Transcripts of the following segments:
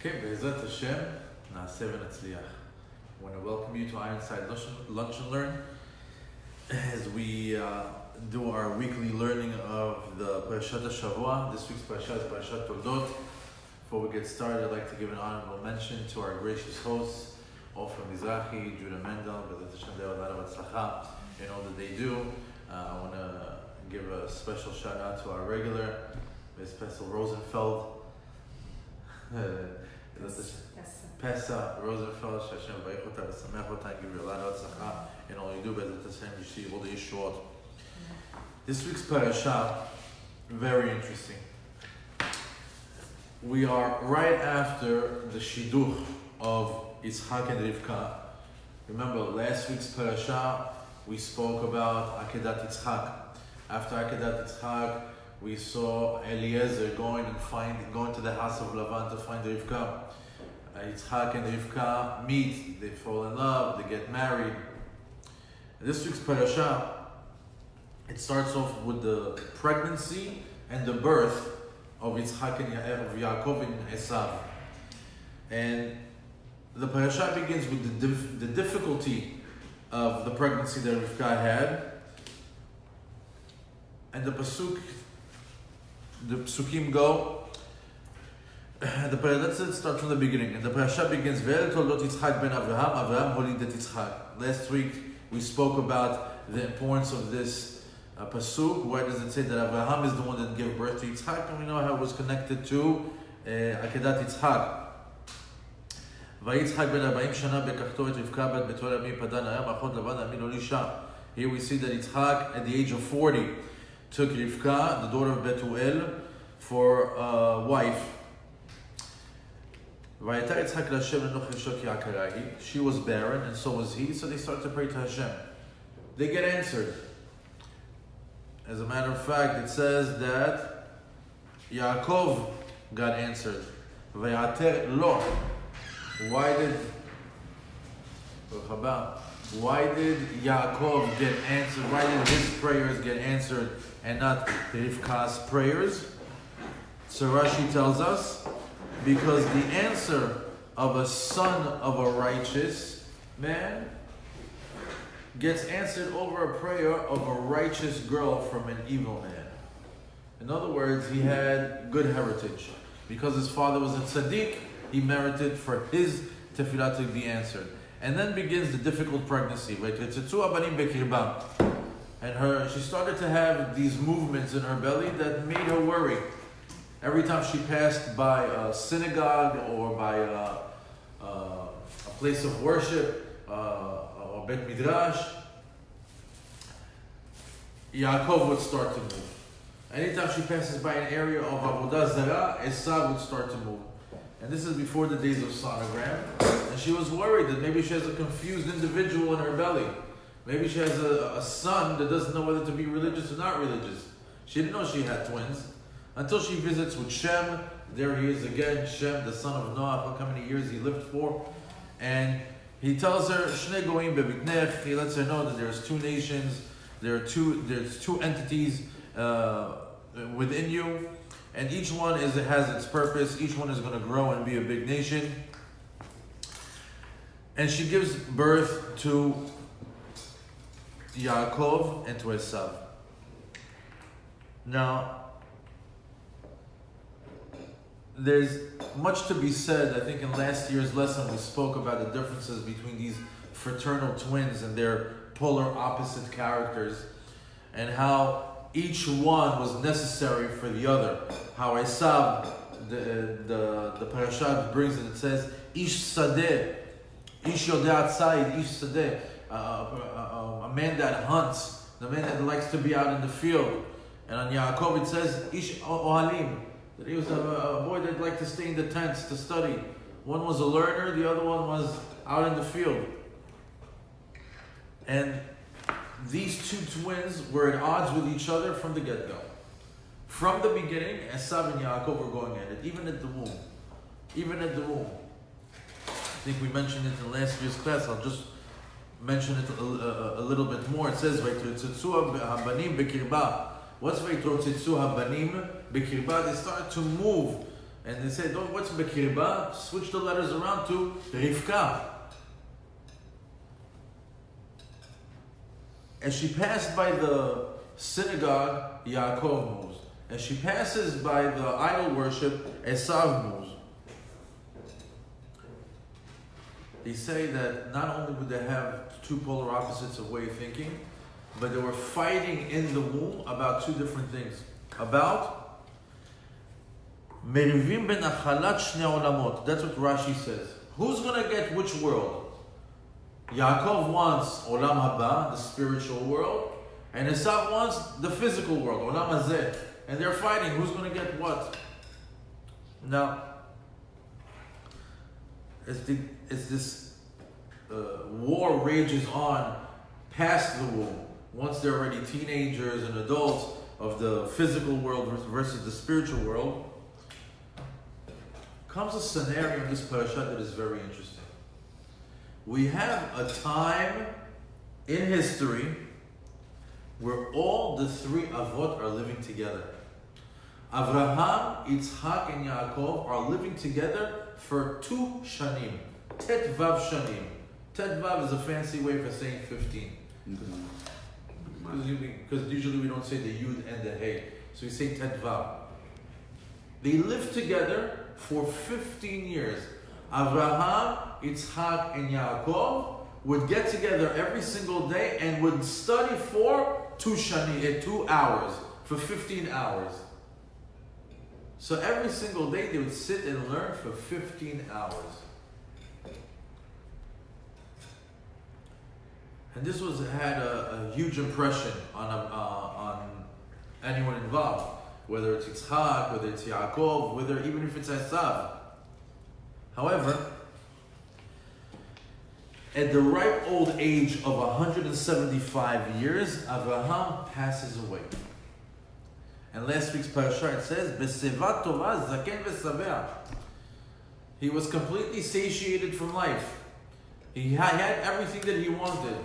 Okay, Be'ezrat Hashem, Na'aseh v'Natzliach. I want to welcome you to Ironside Lunch and Learn as we do our weekly learning of the Parashat Shavua. This week's Parashat is Parashat Toldot. Before we get started, I'd like to give an honorable mention to our gracious hosts, Ofer Mizrahi, Judah Mendel, Be'ezrat Hashem, they have a lot of atzlacha in all that they do. I want to give a special shout out to our regular, Ms. Pessel Rosenfeld. Pesa Rosenfeld, Hashem Baruch Ota v'Samech Ota, give you a lot of atzlacha in all you do, Be'ezrat Hashem, you see all the yeshuot. This week's parasha, very interesting. We are right after the shidduch of Yitzchak and Rivka. Remember, last week's parasha, we spoke about Akedat Yitzchak. After Akedat Yitzchak, we saw Eliezer going to the house of Lavan to find Rivka. Yitzchak and Rivka meet, they fall in love, they get married. This week's parasha, it starts off with the pregnancy and the birth of Yitzchak and of Yakov and Esav. And the parasha begins with the difficulty of the pregnancy that Rivka had. And the psukim go. Let's start from the beginning. And the parasha begins, Ve'el Toldot Yitzchak ben Avraham, Avraham holidet Yitzchak. Last week we spoke about the importance of this pasuk. Why does it say that Avraham is the one that gave birth to Yitzchak? And we know how it was connected to Akedat Yitzchak. ויצחק בן 40 שנה בקחתו את רבקה בת בתואר עמי פדן היה מאחות לבן עמי לו לאישה. Here we see that Yitzchak at the age of 40 took Rivka, the daughter of Betuel, for a wife. She was barren and so was he, so they started to pray to Hashem. They get answered. As a matter of fact, it says that Yaakov got answered. Why did Yaakov get answered? Why did his prayers get answered and not Rivka's prayers? So Rashi tells us, because the answer of a son of a righteous man gets answered over a prayer of a righteous girl from an evil man. In other words, he had good heritage. Because his father was a tzaddik, he merited for his tefillah to be answered. And then begins the difficult pregnancy. And she started to have these movements in her belly that made her worry. Every time she passed by a synagogue or by a place of worship, or Bet Midrash, Yaakov would start to move. Anytime she passes by an area of Avodah Zarah, Esav would start to move. And this is before the days of sonogram. And she was worried that maybe she has a confused individual in her belly. Maybe she has a son that doesn't know whether to be religious or not religious. She didn't know she had twins. Until she visits with Shem. There he is again, Shem, the son of Noah. Look how many years he lived for. And he tells her, Shnei goim bebitnech. He lets her know that there's two nations. There's two entities within you. And each one has its purpose. Each one is going to grow and be a big nation. And she gives birth to Yaakov and to Esav. Now, there's much to be said. I think in last year's lesson we spoke about the differences between these fraternal twins and their polar opposite characters, and how each one was necessary for the other. How Esav, the parashat brings it, it says, Ish sadeh, Ish yodeh tzayid, Ish sadeh, a man that hunts, the man that likes to be out in the field. And on Yaakov it says, Ish ohalim, that he was a boy that liked to stay in the tents to study. One was a learner, the other one was out in the field. And these two twins were at odds with each other from the get-go. From the beginning, Esav and Yaakov were going at it, even at the womb. Even at the womb. I think we mentioned it in last year's class. I'll just mention it a little bit more. It says, "Vayitzitzuu habanim bekirba." What's Vayitzitzuu habanim bekirba? They started to move And they say, what's Bekirba? Switch the letters around to Rivka. As she passed by the synagogue, Yaakov moves. As she passes by the idol worship, Esav moves. They say that not only would they have two polar opposites of way of thinking, but they were fighting in the womb about two different things. About Merivim ben Achalat Shnei Olamot. That's what Rashi says. Who's going to get which world? Yaakov wants Olam Haba, the spiritual world, and Esav wants the physical world, Olam Hazeh. And they're fighting. Who's going to get what? Now, as this war rages on past the womb, once they're already teenagers and adults of the physical world versus the spiritual world, comes a scenario in this parasha that is very interesting. We have a time in history where all the three Avot are living together. Avraham, Yitzhak, and Yaakov are living together for 2 shanim. Tet Vav shanim. Tet Vav is a fancy way for saying 15. Because usually we don't say the Yud and the Hey. So we say Tet Vav. They lived together for 15 years. Avraham, Yitzhak, and Yaakov would get together every single day and would study for 2 hours, for 15 hours. So every single day they would sit and learn for 15 hours. And this had a huge impression on anyone involved, whether it's Yitzhak, whether it's Yaakov, even if it's Esav. However, at the ripe old age of 175 years, Avraham passes away. And last week's parasha it says, "B'seva tova zaken v'saveh." He was completely satiated from life. He had everything that he wanted.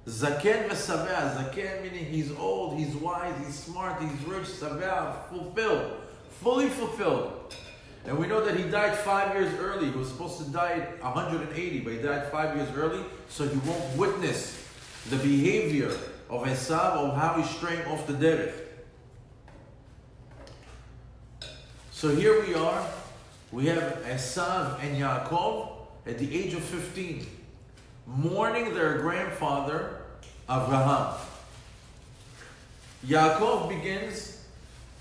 Zaken v'saveh. Zaken meaning he's old, he's wise, he's smart, he's rich. Saveh, fulfilled, fully fulfilled. And we know that he died 5 years early. He was supposed to die at 180, but he died 5 years early, so he won't witness the behavior of Esav, of how he's straying off the derech. So here we are. We have Esav and Yaakov at the age of 15, mourning their grandfather, Avraham. Yaakov begins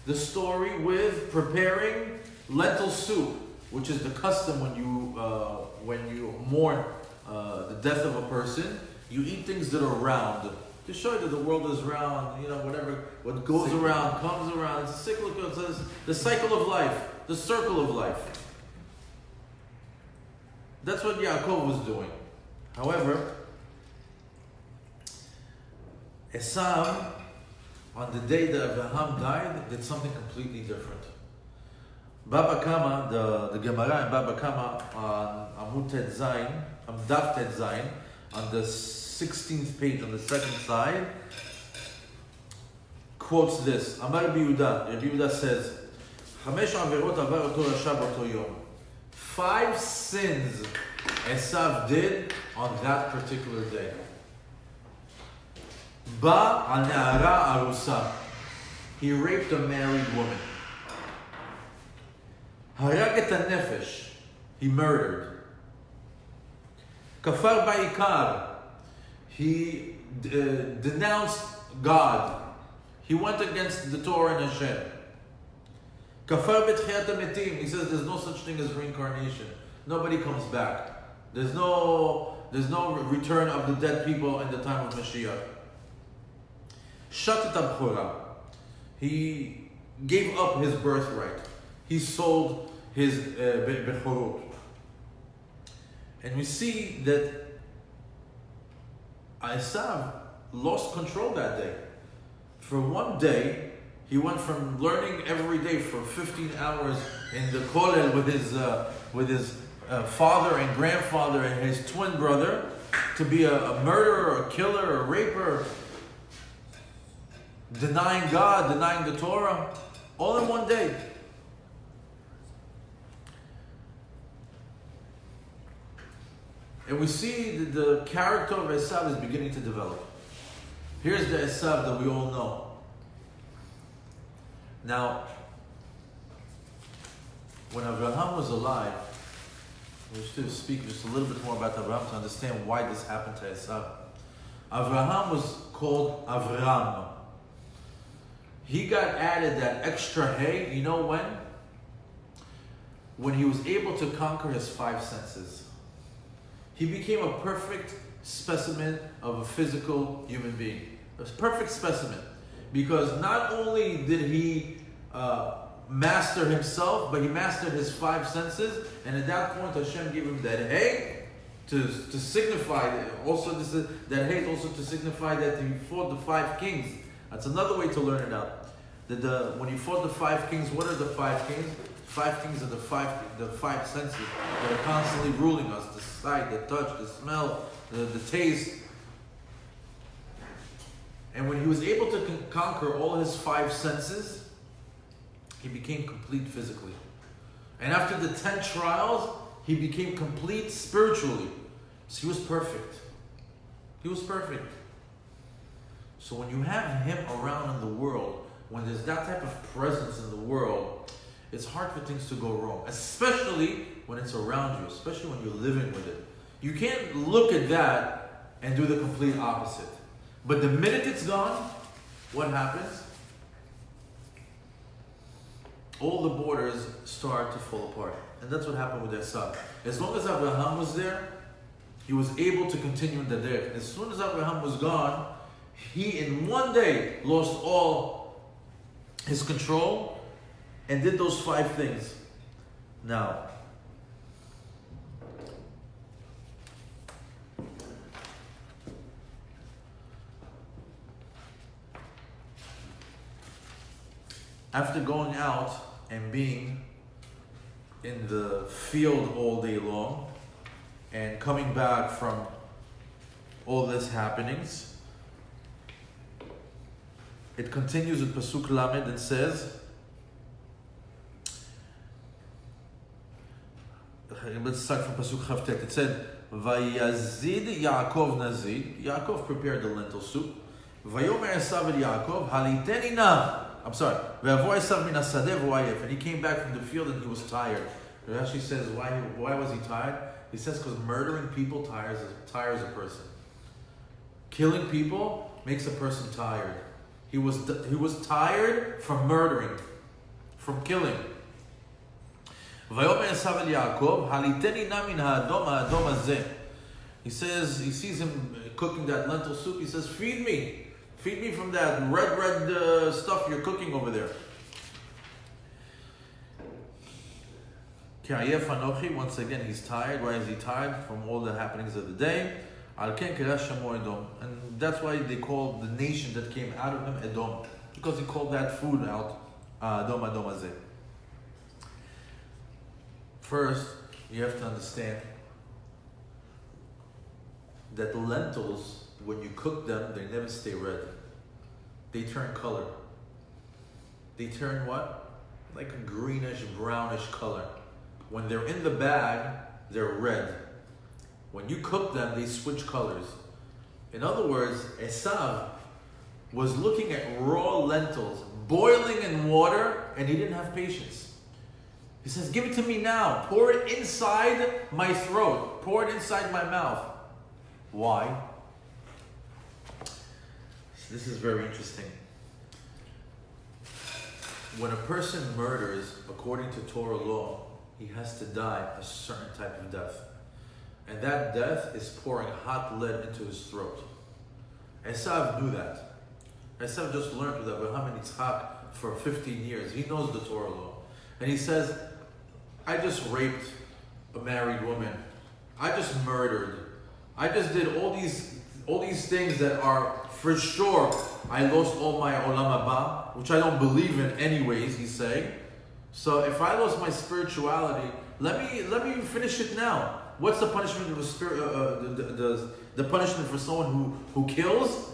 the story with preparing lentil soup, which is the custom when you mourn the death of a person. You eat things that are round to show you that the world is round. What goes around comes around. It's cyclical. It's the cycle of life, the circle of life. That's what Yaakov was doing. However, Esav, on the day that Abraham died, did something completely different. Baba Kama, the Gemara in Baba Kama on Amud Tet Zayin, Daf Tet Zayin, on the 16th page on the second side, quotes this. Amar Rabbi Yehuda says, 5 sins Esav did on that particular day. Ba al ne'ara arusa. He raped a married woman. Harag et nefesh. He murdered. Kafar ba'ikar. He denounced God. He went against the Torah and Hashem. Kafar b'tchiyat hametim. He says there's no such thing as reincarnation. Nobody comes back. There's no return of the dead people in the time of Mashiach. Shatet abchora. He gave up his birthright. He sold his bechorot. And we see that Esav lost control that day. For one day, he went from learning every day for 15 hours in the kollel with his father and grandfather and his twin brother to be a murderer, a killer, a raper, denying God, denying the Torah, all in one day. And we see that the character of Esav is beginning to develop. Here's the Esav that we all know. Now, when Abraham was alive, we should speak just a little bit more about Abraham to understand why this happened to Esav. Abraham was called Avram. He got added that extra hay, you know when? When he was able to conquer his 5 senses. He became a perfect specimen of a physical human being. A perfect specimen. Because not only did he master himself, but he mastered his 5 senses. And at that point, Hashem gave him that hay to signify, also that hay is also to signify that he fought the 5 kings. That's another way to learn it out. When he fought the 5 kings, what are the 5 kings? 5 kings are the five senses that are constantly ruling us: the sight, the touch, the smell, the taste. And when he was able to conquer all his 5 senses, he became complete physically. And after the 10 trials, he became complete spiritually. So he was perfect. He was perfect. So when you have him around in the world, when there's that type of presence in the world, it's hard for things to go wrong, especially when it's around you, especially when you're living with it. You can't look at that and do the complete opposite. But the minute it's gone, what happens? All the borders start to fall apart. And that's what happened with Esav. As long as Abraham was there, he was able to continue in the day. As soon as Abraham was gone, he in one day lost all his control and did those 5 things. Now, after going out and being in the field all day long and coming back from all these happenings, it continues with Pasuk Lamed and says, let's start from Pasuk Chavtet. It said, Vayazid Yaakov Nazid. Yaakov prepared the lentil soup. Vayomer Esav el Yaakov, Haliteni na. I'm sorry. Ve'avo Esav min hasadeh v'ayef. And he came back from the field and he was tired. Rashi says, why was he tired? He says, because murdering people tires a person. Killing people makes a person tired. He was tired from murdering, from killing. Vayomer Esav el Yaakov, Haliteni na min ha'adom hazeh. He says, he sees him cooking that lentil soup. He says, feed me from that red stuff you're cooking over there. K'ayef anochi, once again, he's tired. Why is he tired? From all the happenings of the day. Al ken kirash shemo Edom. And that's why they call the nation that came out of him Edom. Because he called that food out Adom hazeh. First, you have to understand that the lentils, when you cook them, they never stay red. They turn color. They turn what? Like a greenish, brownish color. When they're in the bag, they're red. When you cook them, they switch colors. In other words, Esav was looking at raw lentils, boiling in water, and he didn't have patience. He says, give it to me now. Pour it inside my throat. Pour it inside my mouth. Why? This is very interesting. When a person murders, according to Torah law, he has to die a certain type of death. And that death is pouring hot lead into his throat. Esav knew that. Esav just learned with Abraham and Yitzhak for 15 years. He knows the Torah law. And he says, I just raped a married woman. I just murdered. I just did all these things that are for sure. I lost all my olam haba, which I don't believe in anyways, he's saying. So if I lost my spirituality, let me finish it now. What's the punishment of a spirit? The punishment for someone who kills?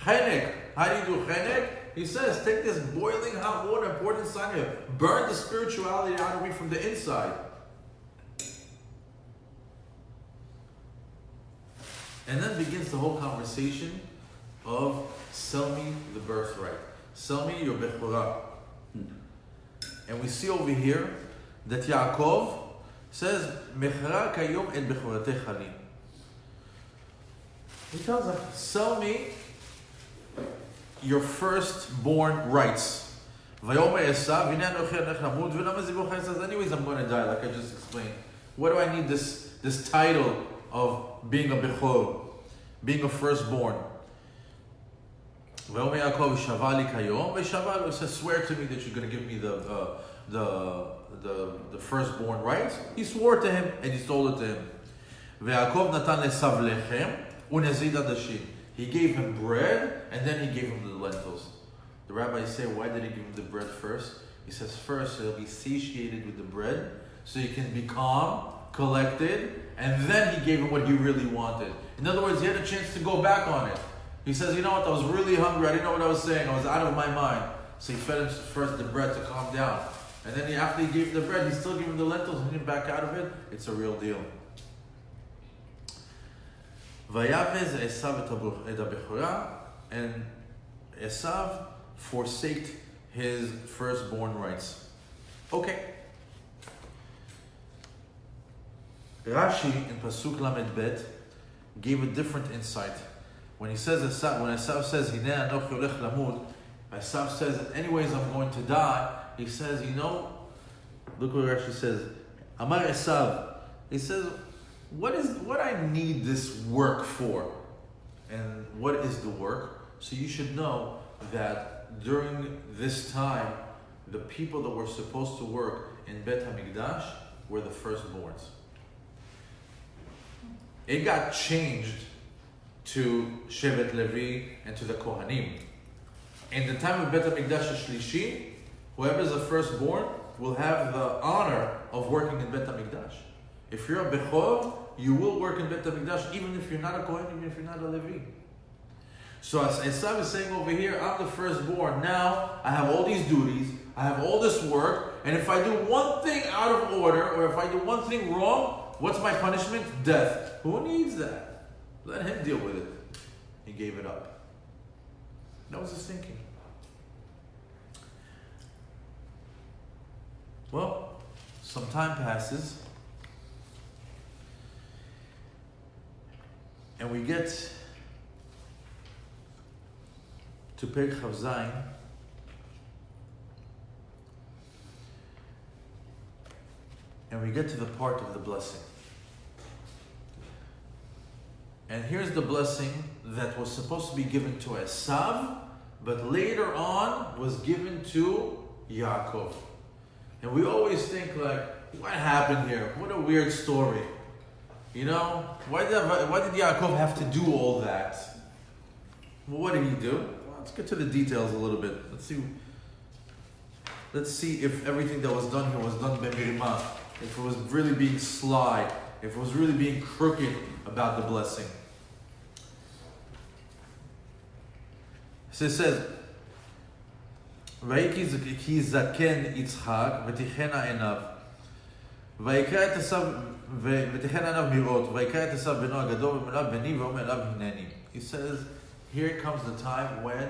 Chenek. How do you do chenek? He says, take this boiling hot water and pour it inside you. Burn the spirituality out of me from the inside. And then begins the whole conversation of sell me the birthright. Sell me your bechorah. And we see over here that Yaakov says, Mechara kayom et bechoratecha li. He tells her, sell me your firstborn rights. Vayomer Esav, hinei anochi alech lamut, v'lama zibucha. He says, anyways, I'm going to die, like I just explained. What do I need this title of being a bechor, being a firstborn? Vayomer Yaakov, shava li kayom, v'shava lo. He says, swear to me that you're going to give me the firstborn rights. He swore to him and he told it to him. Ve'Yaakov natan le'Esav lechem u'nezid adashim. He gave him bread and then he gave him the lentils. The rabbis say, why did he give him the bread first? He says, first he'll be satiated with the bread so he can be calm, collected, and then he gave him what he really wanted. In other words, he had a chance to go back on it. He says, you know what, I was really hungry, I didn't know what I was saying, I was out of my mind. So he fed him first the bread to calm down. And then after he gave him the bread, he still gave him the lentils and he didn't back out of it. It's a real deal. Vayavez Esav et habechorah, and Esav forsaked his firstborn rights. Okay. Rashi in Pasuk Lamed Bet gave a different insight. When he says when Esav says Hinei anochi olech lamut, Esav says, anyways, I'm going to die. He says, look what Rashi says. Amar Esav. He says, what I need this work for? And what is the work? So you should know that during this time, the people that were supposed to work in Bet HaMikdash were the firstborns. It got changed to Shevet Levi and to the Kohanim. In the time of Bet HaMikdash Shlishi, whoever is the firstborn will have the honor of working in Bet HaMikdash. If you're a Bechor, you will work in Bet HaMikdash even if you're not a Kohen, even if you're not a Levi. So as Esav is saying over here, I'm the firstborn. Now I have all these duties, I have all this work, and if I do one thing out of order, or if I do one thing wrong, what's my punishment? Death. Who needs that? Let him deal with it. He gave it up. That was his thinking. Well, some time passes, and we get to Perek Chav Zayin, and we get to the part of the blessing. And here's the blessing that was supposed to be given to Esav, but later on was given to Yaakov. And we always think like, what happened here? What a weird story. Why did Yaakov have to do all that? Well, what did he do? Well, let's get to the details a little bit. Let's see if everything that was done here was done b'mirma. If it was really being sly. If it was really being crooked about the blessing. So it says, "Vayiki zaken Yitzchak v'tichena enav, vayikra et Esav v'tichena enav mirot, vayikra et Esav beno hagadol v'melav beni v'omer elav hineni." He says, here comes the time when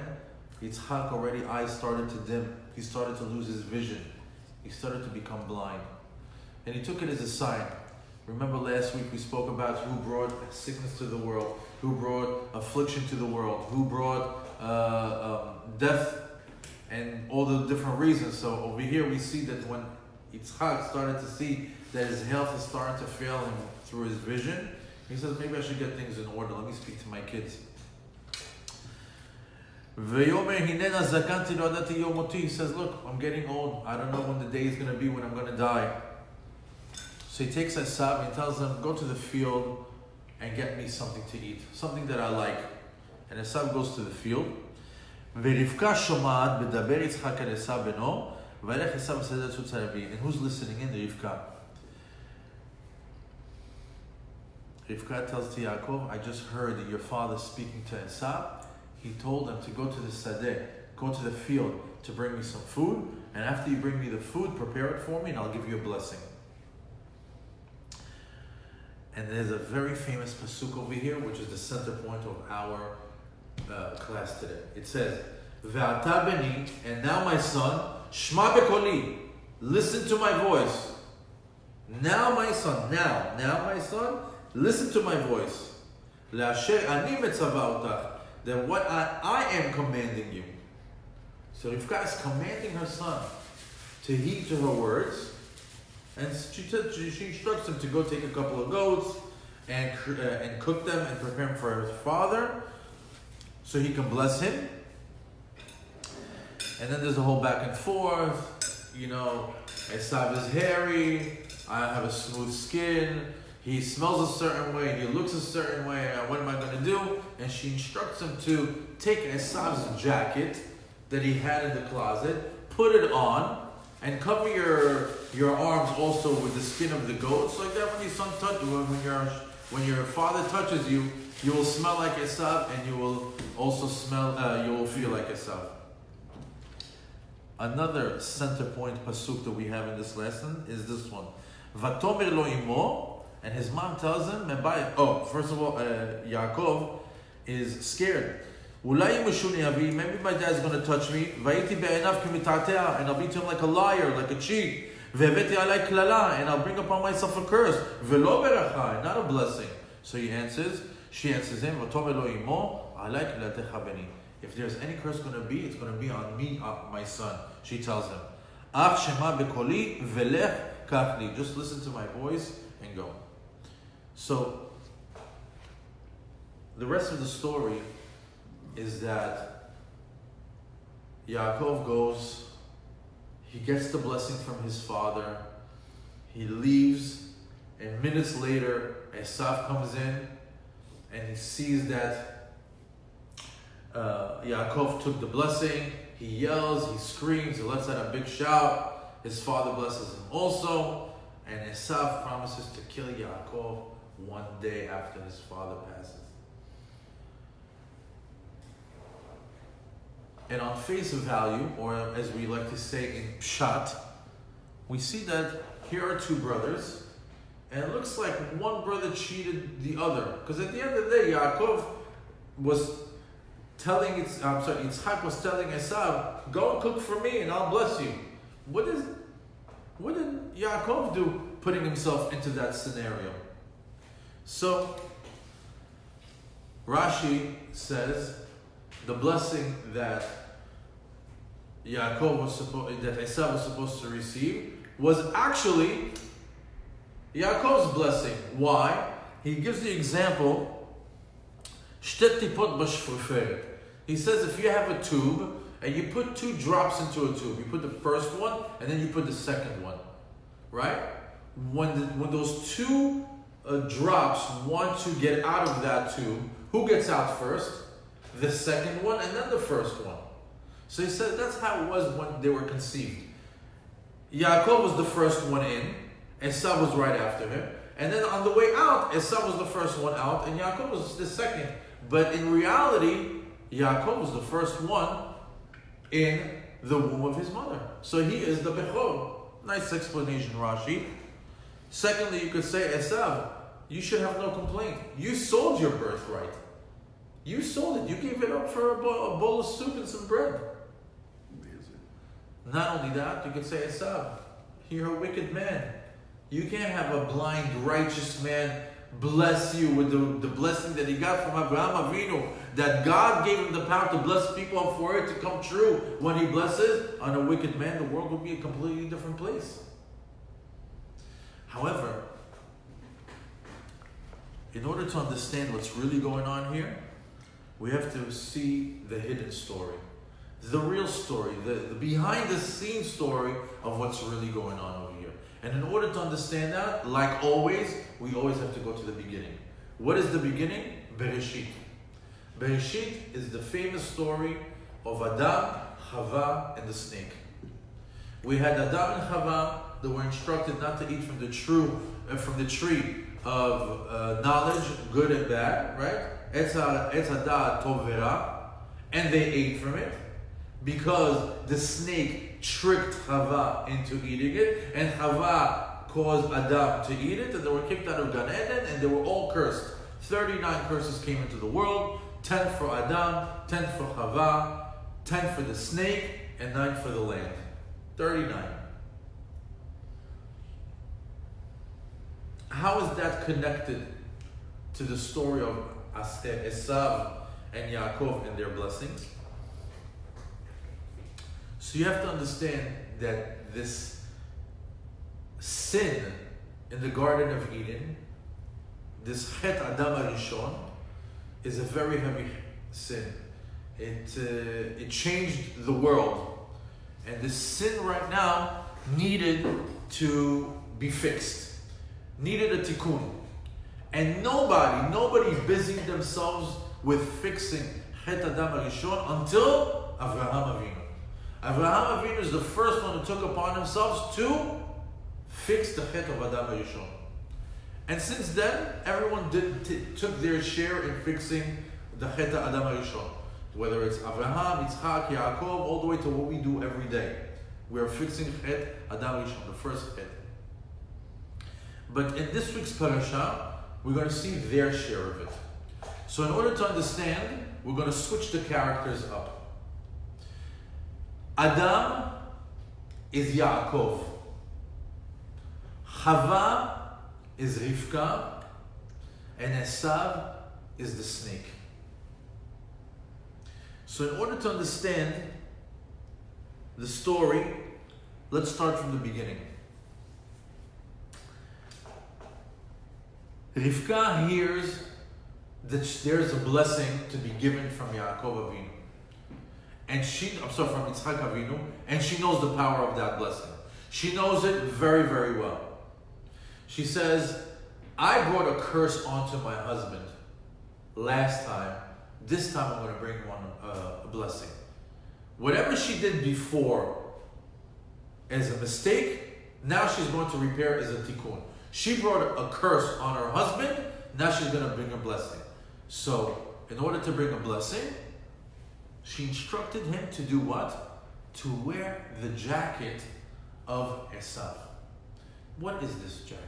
Yitzchak already eyes started to dim. He started to lose his vision. He started to become blind, and he took it as a sign. Remember last week we spoke about who brought sickness to the world, who brought affliction to the world, who brought death, and all the different reasons. So over here we see that when Yitzchak started to see that his health is starting to fail him through his vision, he says, maybe I should get things in order. Let me speak to my kids. He says, look, I'm getting old. I don't know when the day is going to be when I'm going to die. So he takes Esav and tells him, go to the field and get me something to eat, something that I like. And Esav goes to the field. ורבקה שומעת בדבר יצחק אל עשיו בנו, וילך עשיו ושדה צוץ הרביעי. And who's listening in? Rivka. Rivka tells to Yaakov, I just heard that your father speaking to Esav. He told him to go to the sadeh, go to the field to bring me some food, and after you bring me the food, prepare it for me and I'll give you a blessing. And there's a very famous pasuk over here, which is the center point of our class today. It says, "Ve'ata beni," and now my son, "Shma bekoli," listen to my voice. Now my son, listen to my voice. "La'asher ani metzava otach," that what I am commanding you. So Rivka is commanding her son to heed to her words, and she instructs him to go take a couple of goats and cook them and prepare them for his father, so he can bless him. And then there's a whole back and forth. Esav is hairy. I have a smooth skin. He smells a certain way. He looks a certain way. What am I going to do? And she instructs him to take Esav's jacket that he had in the closet, put it on, and cover your arms also with the skin of the goat, so like that when your son touches you, when your father touches you, you will smell like Esav, and you will also you will feel like Esav. Another center point pasuk that we have in this lesson is this one. Vatomer lo imo, and his mom tells him, first of all, Yaakov is scared. Maybe my dad's going to touch me, and I'll be to him like a liar, like a cheat. And I'll bring upon myself a curse, not a blessing. So she answers him, if there's any curse going to be, it's going to be on me, my son. She tells him, just listen to my voice and go. So the rest of the story is that Yaakov goes, he gets the blessing from his father, he leaves, and minutes later, Esav comes in, and he sees that Yaakov took the blessing. He yells, he screams, he lets out a big shout. His father blesses him also, and Esav promises to kill Yaakov one day after his father passes. And on face value, or as we like to say in pshat, we see that here are two brothers, and it looks like one brother cheated the other. Because at the end of the day, Yaakov was telling Yitzchak was telling Esav, go and cook for me and I'll bless you. What did Yaakov do putting himself into that scenario? So Rashi says the blessing that Esav was supposed to receive was actually Yaakov's blessing. Why? He gives the example. He says if you have a tube and you put 2 drops into a tube, you put the first one and then you put the second one, right? When those 2 drops want to get out of that tube, who gets out first? The second one and then the first one. So he said that's how it was when they were conceived. Yaakov was the first one in, Esav was right after him, and then on the way out, Esav was the first one out, and Yaakov was the second. But in reality, Yaakov was the first one in the womb of his mother. So he is the Bechor. Nice explanation, Rashi. Secondly, you could say, Esav, you should have no complaint. You sold your birthright. You sold it. You gave it up for a bowl of soup and some bread. Amazing. Not only that, you could say, Esav, you're a wicked man. You can't have a blind, righteous man bless you with the blessing that he got from Abraham Avinu, that God gave him the power to bless people and for it to come true. When he blesses on a wicked man, the world will be a completely different place. However, in order to understand what's really going on here, we have to see the hidden story, the real story, the behind-the-scenes story of what's really going on over here. And in order to understand that, like always, we always have to go to the beginning. What is the beginning? Bereshit. Bereshit is the famous story of Adam, Chava, and the snake. We had Adam and Chava that were instructed not to eat from the tree of knowledge, good and bad, right? Etz hada'at tov v'ra, and they ate from it because the snake tricked Chava into eating it, and Chava caused Adam to eat it, and they were kicked out of Gan Eden, and they were all cursed. 39 curses came into the world, 10 for Adam, 10 for Chava, 10 for the snake, and 9 for the land. 39. How is that connected to the story of Esav and Yaakov and their blessings? So you have to understand that this sin in the Garden of Eden, this Chet Adam HaRishon, is a very heavy sin. It changed the world. And this sin right now needed to be fixed. Needed a tikkun. And nobody busied themselves with fixing Chet Adam HaRishon until Avraham Avinu. Avraham Avinu is the first one who took upon himself to fix the Chet of Adam HaRishon. And since then, everyone took their share in fixing the Chet Adam HaRishon. Whether it's Avraham, Yitzchak, Yaakov, all the way to what we do every day. We are fixing Chet Adam HaRishon, the first Chet. But in this week's parasha, we're going to see their share of it. So in order to understand, we're going to switch the characters up. Adam is Yaakov. Chava is Rivka. And Esav is the snake. So in order to understand the story, let's start from the beginning. Rivka hears that there's a blessing to be given from Yaakov Avinu. And from Yitzchak Avinu, and she knows the power of that blessing. She knows it very, very well. She says, I brought a curse onto my husband last time. This time I'm going to bring a blessing. Whatever she did before as a mistake, now she's going to repair as a tikkun. She brought a curse on her husband, now she's going to bring a blessing. So, in order to bring a blessing, she instructed him to do what? To wear the jacket of Esav. What is this jacket?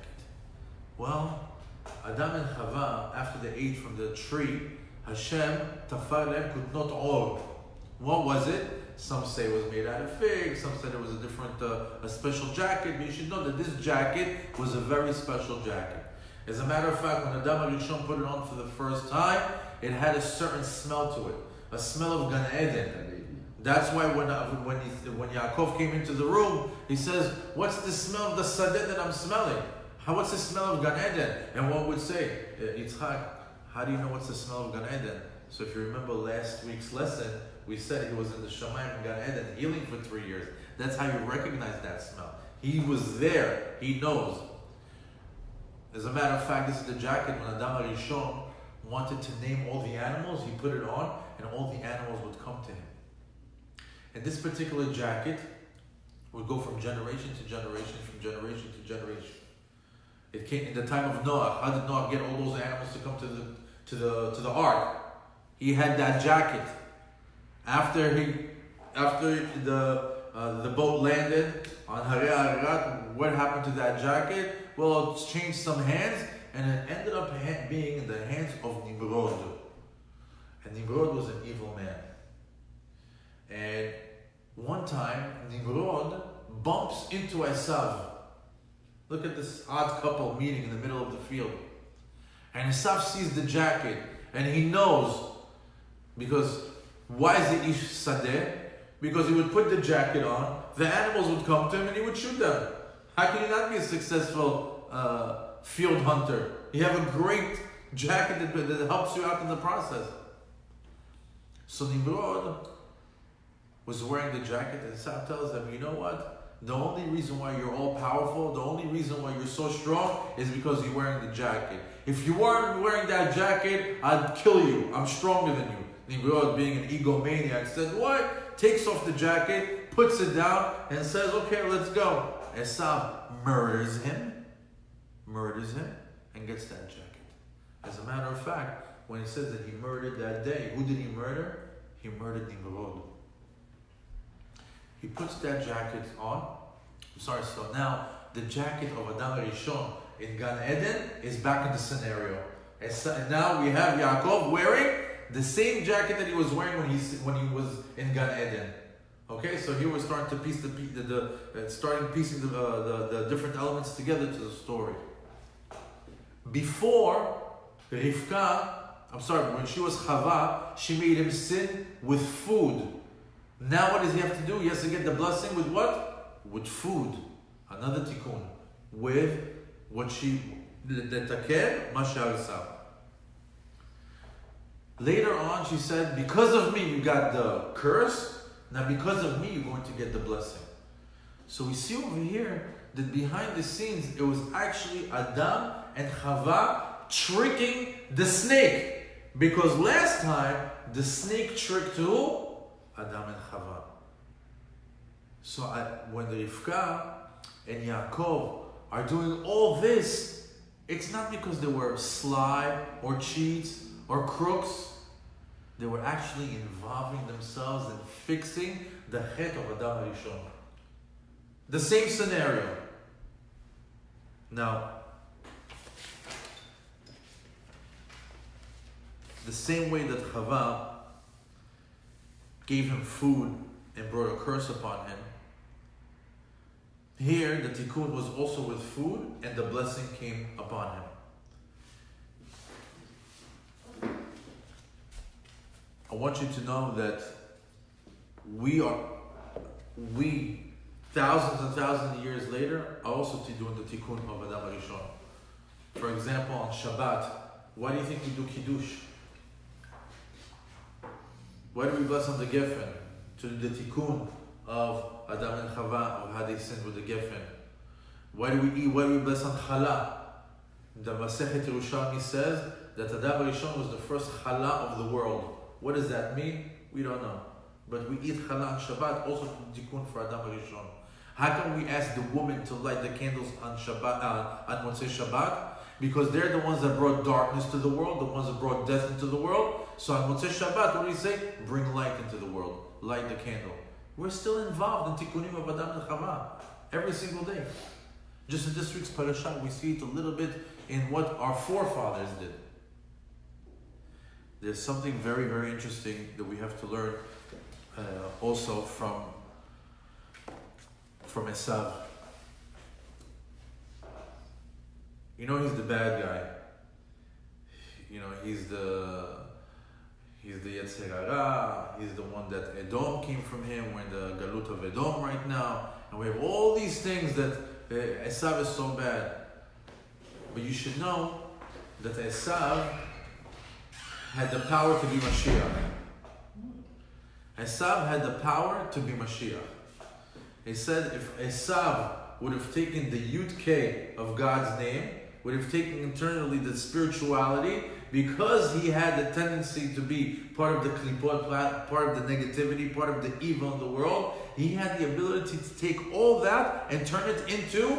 Well, Adam and Chava, after they ate from the tree, Hashem, Tafar could not or. What was it? Some say it was made out of figs, some said it was a different, a special jacket, but you should know that this jacket was a very special jacket. As a matter of fact, when Adam HaRishon put it on for the first time, it had a certain smell to it, a smell of Gan Eden. That's why when Yaakov came into the room, he says, what's the smell of the sadeh that I'm smelling? What's the smell of Gan Eden? And one would say, Yitzchak, how do you know what's the smell of Gan Eden? So if you remember last week's lesson, we said he was in the Shamayim in Gan Eden, healing for 3 years. That's how you recognize that smell. He was there. He knows. As a matter of fact, this is the jacket when Adam HaRishon wanted to name all the animals, he put it on, and all the animals would come to him. And this particular jacket would go from generation to generation, from generation to generation. It came in the time of Noah. How did Noah get all those animals to come to the ark? He had that jacket. After the boat landed on Harei Ararat, what happened to that jacket? Well, it changed some hands, and it ended up being in the hands of Nimrod. And Nimrod was an evil man. And one time, Nimrod bumps into Esav. Look at this odd couple meeting in the middle of the field. And Esav sees the jacket, and he knows, because why is it Ish Sadeh? Because he would put the jacket on, the animals would come to him, and he would shoot them. How can you not be a successful field hunter? You have a great jacket that helps you out in the process. So Nimrod was wearing the jacket, and Esav tells them, you know what? The only reason why you're all powerful, the only reason why you're so strong is because you're wearing the jacket. If you weren't wearing that jacket, I'd kill you. I'm stronger than you. Nimrod, being an egomaniac, said, what? Takes off the jacket, puts it down, and says, okay, let's go. Esav murders him, and gets that jacket. As a matter of fact, when it says that he murdered that day, who did he murder? He murdered Nimrod. He puts that jacket on. So now the the jacket of Adam Rishon in Gan Eden is back in the scenario. And now we have Yaakov wearing the same jacket that he was wearing when he was in Gan Eden. Okay, so here we're starting to piece piecing the different elements together to the story. Before when she was Chava, she made him sin with food. Now what does he have to do? He has to get the blessing with what? With food. Another tikkun. With what she letaker ma she'arsa. Later on, she said, because of me you got the curse. Now because of me you're going to get the blessing. So we see over here that behind the scenes it was actually Adam and Chava tricking the snake. Because last time the snake tricked who? Adam and Chava. So when Rivka and Yaakov are doing all this, it's not because they were sly or cheats or crooks. They were actually involving themselves in fixing the chet of Adam Rishon. The same scenario. Now, the same way that Chava gave him food and brought a curse upon him, here the tikkun was also with food and the blessing came upon him. I want you to know that we thousands and thousands of years later are also doing the tikkun of Adam Rishon. For example, on Shabbat, why do you think we do Kiddush? Why do we bless on the Geffen? To the tikkun of Adam and Chava, of how they sinned with the Geffen. Why do we eat? Why do we bless on Challah? The Masechet Yerushalmi says that Adam Rishon was the first Challah of the world. What does that mean? We don't know. But we eat Challah on Shabbat, also to tikkun for Adam Rishon. How can we ask the women to light the candles on Shabbat, on Motzei Shabbat? Because they're the ones that brought darkness to the world, the ones that brought death into the world. So on Motzei Shabbat, what do we say? Bring light into the world. Light the candle. We're still involved in tikkunim of Adam and Chava every single day. Just in this week's parasha, we see it a little bit in what our forefathers did. There's something very, very interesting that we have to learn also from Esav. You know, he's the bad guy. You know, he's the Yetzer Hara. He's the one that Edom came from him. We're in the Galut of Edom right now. And we have all these things that Esav is so bad. But you should know that Esav had the power to be Mashiach. Esav had the power to be Mashiach. He said if Esav would have taken the Yud K of God's name, would have taken internally the spirituality, because he had the tendency to be part of the klipot, part of the negativity, part of the evil in the world, he had the ability to take all that and turn it into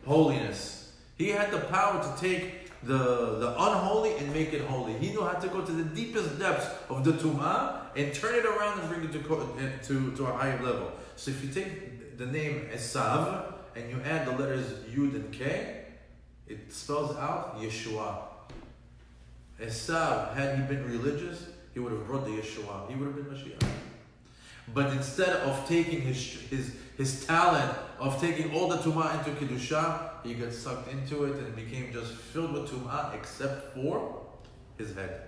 holiness. He had the power to take the unholy and make it holy. He knew how to go to the deepest depths of the tum'ah and turn it around and bring it to a higher level. So if you take the name Esav and you add the letters Yud and K, it spells out Yeshua. Esav, had he been religious, he would have brought the Yeshua. He would have been Mashiach. But instead of taking his talent, of taking all the Tum'ah into Kedusha, he got sucked into it and became just filled with Tum'ah except for his head.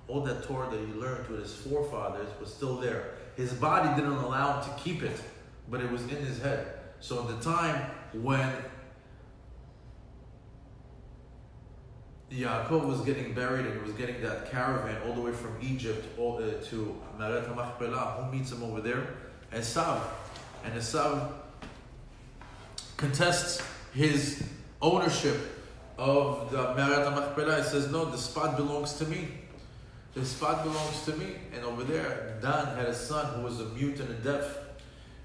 All that Torah that he learned with his forefathers was still there. His body didn't allow him to keep it, but it was in his head. So at the time when Yaakov was getting buried and he was getting that caravan all the way from Egypt to Meret HaMachpelah, who meets him over there? Esav. And Esav contests his ownership of the Meret HaMachpelah. He says, no, the spot belongs to me. The spot belongs to me. And over there, Dan had a son who was a mute and a deaf.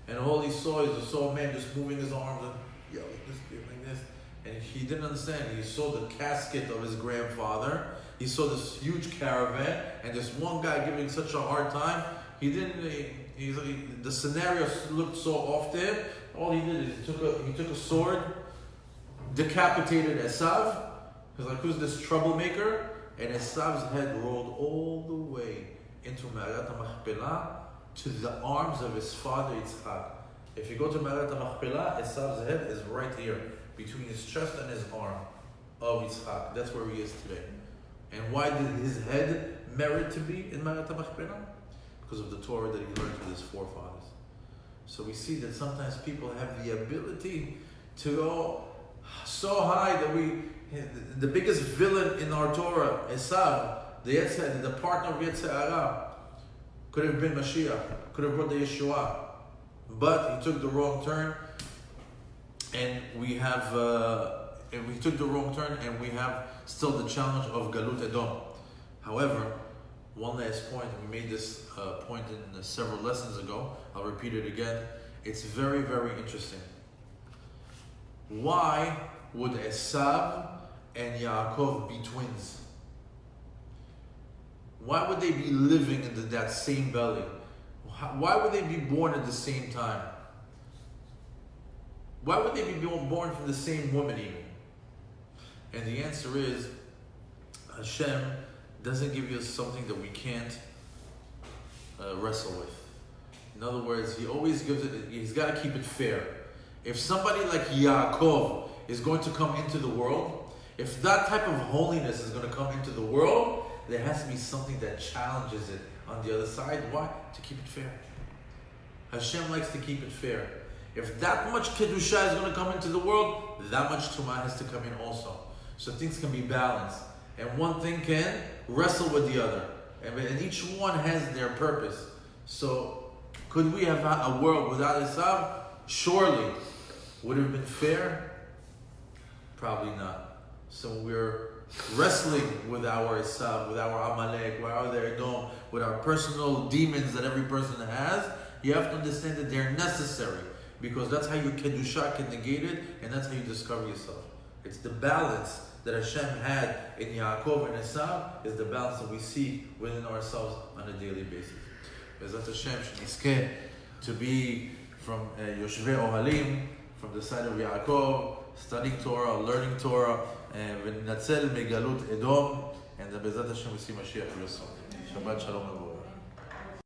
And all he saw is a man just moving his arms and yelling this, doing this. And he didn't understand. He saw the casket of his grandfather. He saw this huge caravan, and this one guy giving such a hard time. The scenario looked so off to him. All he did is he took a sword, decapitated Esav. He's like, who's this troublemaker? And Esav's head rolled all the way into Ma'arat HaMachpelah to the arms of his father Yitzchak. If you go to Ma'arat HaMachpelah, Esav's head is right here, between his chest and his arm of Yitzchak. That's where he is today. And why did his head merit to be in Ma'arat HaMachpelah? Because of the Torah that he learned with his forefathers. So we see that sometimes people have the ability to go so high that the biggest villain in our Torah, Esav, the partner of Yetzirah, could have been Mashiach, could have brought the Yeshua, but he took the wrong turn, and we have still the challenge of Galut Edom. However, one last point, and we made this point in several lessons ago, I'll repeat it again. It's very, very interesting. Why would Esav and Yaakov be twins? Why would they be living in that same belly? Why would they be born at the same time? Why would they be born from the same woman even? And the answer is, Hashem doesn't give you something that we can't wrestle with. In other words, he always gives it, he's got to keep it fair. If somebody like Yaakov is going to come into the world, if that type of holiness is going to come into the world, there has to be something that challenges it on the other side. Why? To keep it fair. Hashem likes to keep it fair. If that much Kedusha is going to come into the world, that much Tumah has to come in also. So things can be balanced. And one thing can wrestle with the other. And each one has their purpose. So could we have had a world without Esav? Surely. Would it have been fair? Probably not. So we're wrestling with our Esav, with our Amalek, with our personal demons that every person has. You have to understand that they're necessary, because that's how your Kedusha can negate it, and that's how you discover yourself. It's the balance that Hashem had in Yaakov and Esav, is the balance that we see within ourselves on a daily basis. Bezat Hashem, Shnizkeh to be from Yoshvei Ohalim, from the side of Yaakov, studying Torah, learning Torah, וננצל מגלות אדום, and Bezat Hashem we see Mashiach real soon. Shabbat Shalom.